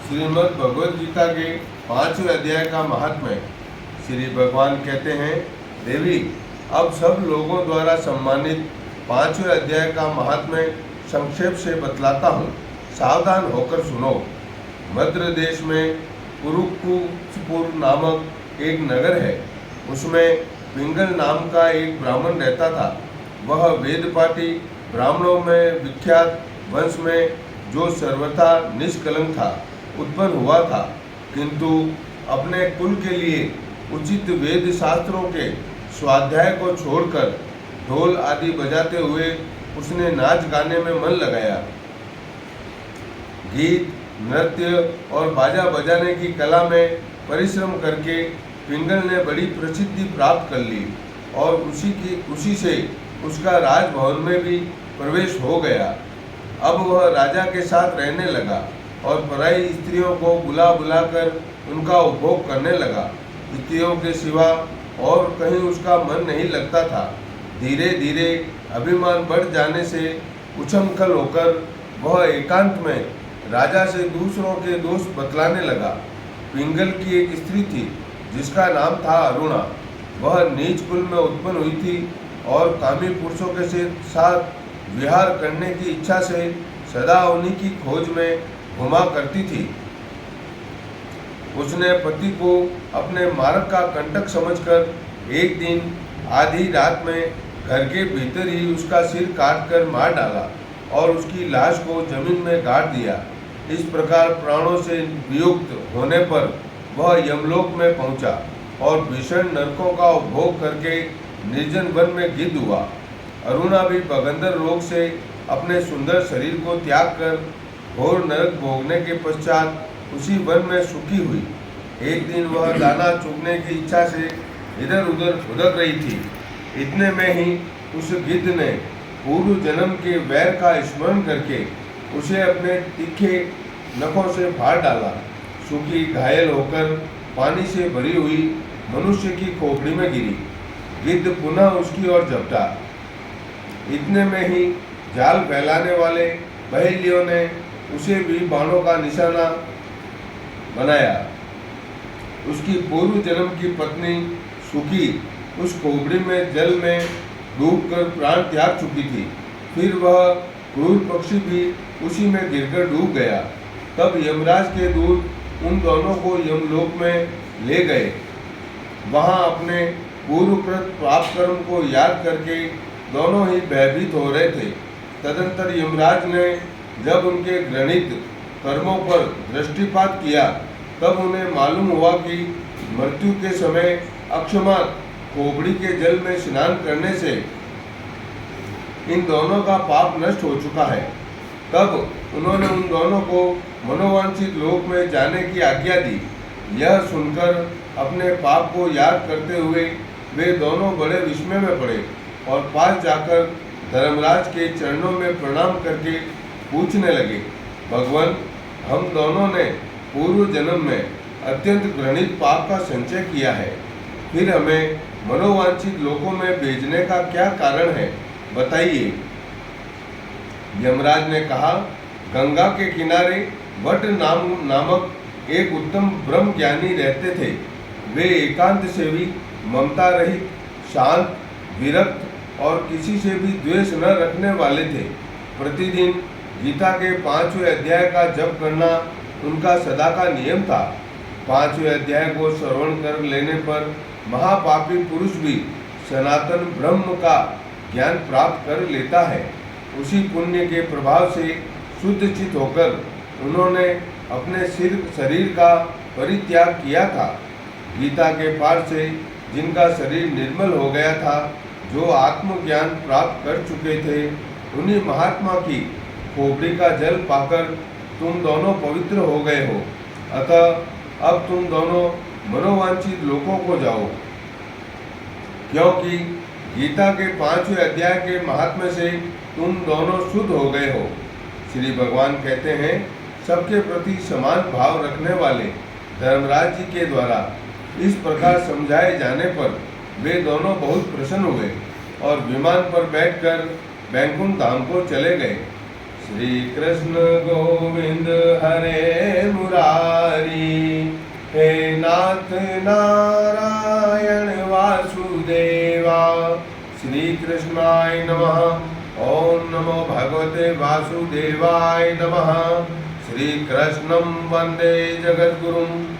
श्रीमद् भगवद गीता के 5वें अध्याय का महात्म्य। श्री भगवान कहते हैं, देवी, अब सब लोगों द्वारा सम्मानित 5वें अध्याय का महात्म्य संक्षेप से बतलाता हूँ, सावधान होकर सुनो। मद्र देश में कुरुकुपुर नामक एक नगर है। उसमें पिंगल नाम का एक ब्राह्मण रहता था। वह वेदपाठी ब्राह्मणों में विख्यात वंश में जो सर्वथा निष्कलंक था उत्पन्न हुआ था, किंतु अपने कुल के लिए उचित वेद शास्त्रों के स्वाध्याय को छोड़कर ढोल आदि बजाते हुए उसने नाच गाने में मन लगाया। गीत, नृत्य और बाजा बजाने की कला में परिश्रम करके पिंगल ने बड़ी प्रसिद्धि प्राप्त कर ली और उसी से उसका राजभवन में भी प्रवेश हो गया। अब वह राजा के साथ रहने लगा और पराई स्त्रियों को बुला बुलाकर उनका उपभोग करने लगा। स्त्रियों के सिवा और कहीं उसका मन नहीं लगता था। धीरे धीरे अभिमान बढ़ जाने से उछमखल होकर वह एकांत में राजा से दूसरों के दोष बतलाने लगा। पिंगल की एक स्त्री थी जिसका नाम था अरुणा। वह नीच कुल में उत्पन्न हुई थी और कामी पुरुषों के साथ विहार करने की इच्छा से सदा उन्हीं की खोज में घुमा करती थी। उसने पति को अपने मार्ग का कंटक समझकर एक दिन आधी रात में घर के भीतर ही उसका सिर काटकर मार डाला और उसकी लाश को जमीन में गाड़ दिया। इस प्रकार प्राणों से वियुक्त होने पर वह यमलोक में पहुंचा और भीषण नरकों का उपभोग करके निर्जन वन में गिद्ध हुआ। अरुणा भी भगंदर रोग से अपने सुंदर शरीर को त्याग कर घोर नरक भोगने के पश्चात उसी वन में सुखी हुई। एक दिन वह दाना चुगने की इच्छा से इधर उधर भुदक रही थी। इतने में ही उस गिद्ध ने पूर्व जन्म के वैर का स्मरण करके उसे अपने तीखे नखों से फाड़ डाला। सूखी घायल होकर पानी से भरी हुई मनुष्य की खोपड़ी में गिरी। गिद्ध पुनः उसकी ओर झपटा। इतने में ही जाल फैलाने वाले बहेलियों ने उसे भी बाणों का निशाना बनाया। उसकी पूर्व जन्म की पत्नी सुखी उस खोपड़ी में जल में डूबकर प्राण त्याग चुकी थी। फिर वह क्रूर पक्षी भी उसी में गिरकर डूब गया। तब यमराज के दूत उन दोनों को यमलोक में ले गए। वहां अपने पूर्वकृत पाप कर्म को याद करके दोनों ही भयभीत हो रहे थे। तदंतर यमराज ने जब उनके घृणित कर्मों पर दृष्टिपात किया तब उन्हें मालूम हुआ कि मृत्यु के समय अक्षमा खोपड़ी के जल में स्नान करने से इन दोनों का पाप नष्ट हो चुका है। तब उन्होंने उन दोनों को मनोवांछित लोक में जाने की आज्ञा दी। यह सुनकर अपने पाप को याद करते हुए वे दोनों बड़े विस्मय में पड़े और पास जाकर धर्मराज के चरणों में प्रणाम करके पूछने लगे, भगवान, हम दोनों ने पूर्व जन्म में अत्यंत घृणित पाप का संचय किया है, फिर हमें मनोवांछित लोकों में भेजने का क्या कारण है, बताइए। यमराज ने कहा, गंगा के किनारे वट नामक एक उत्तम ब्रह्म ज्ञानी रहते थे। वे एकांत सेवी, ममता रहित, शांत, विरक्त और किसी से भी द्वेष न रखने वाले थे। प्रतिदिन गीता के 5वें अध्याय का जप करना उनका सदा का नियम था। 5वें अध्याय को श्रवण कर लेने पर महापापी पुरुष भी सनातन ब्रह्म का ज्ञान प्राप्त कर लेता है। उसी पुण्य के प्रभाव से शुद्ध चित होकर उन्होंने अपने शरीर का परित्याग किया था। गीता के पाठ से जिनका शरीर निर्मल हो गया था, जो आत्मज्ञान प्राप्त कर चुके थे, उन्हीं महात्मा की खोपड़ी का जल पाकर तुम दोनों पवित्र हो गए हो। अतः अब तुम दोनों मनोवांछित लोकों को जाओ, क्योंकि गीता के 5वें अध्याय के महात्म्य से तुम दोनों शुद्ध हो गए हो। श्री भगवान कहते हैं, सबके प्रति समान भाव रखने वाले धर्मराज जी के द्वारा इस प्रकार समझाए जाने पर वे दोनों बहुत प्रसन्न हुए और विमान पर बैठकर बैकुंठ धाम को चले गए। श्री कृष्ण गोविंद हरे मुरारी। हे नाथ नारायण वासुदेवा। श्री कृष्णाय नमः। ओम नमो भगवते वासुदेवाय नमः। श्री कृष्णं वंदे जगद्गुरुं।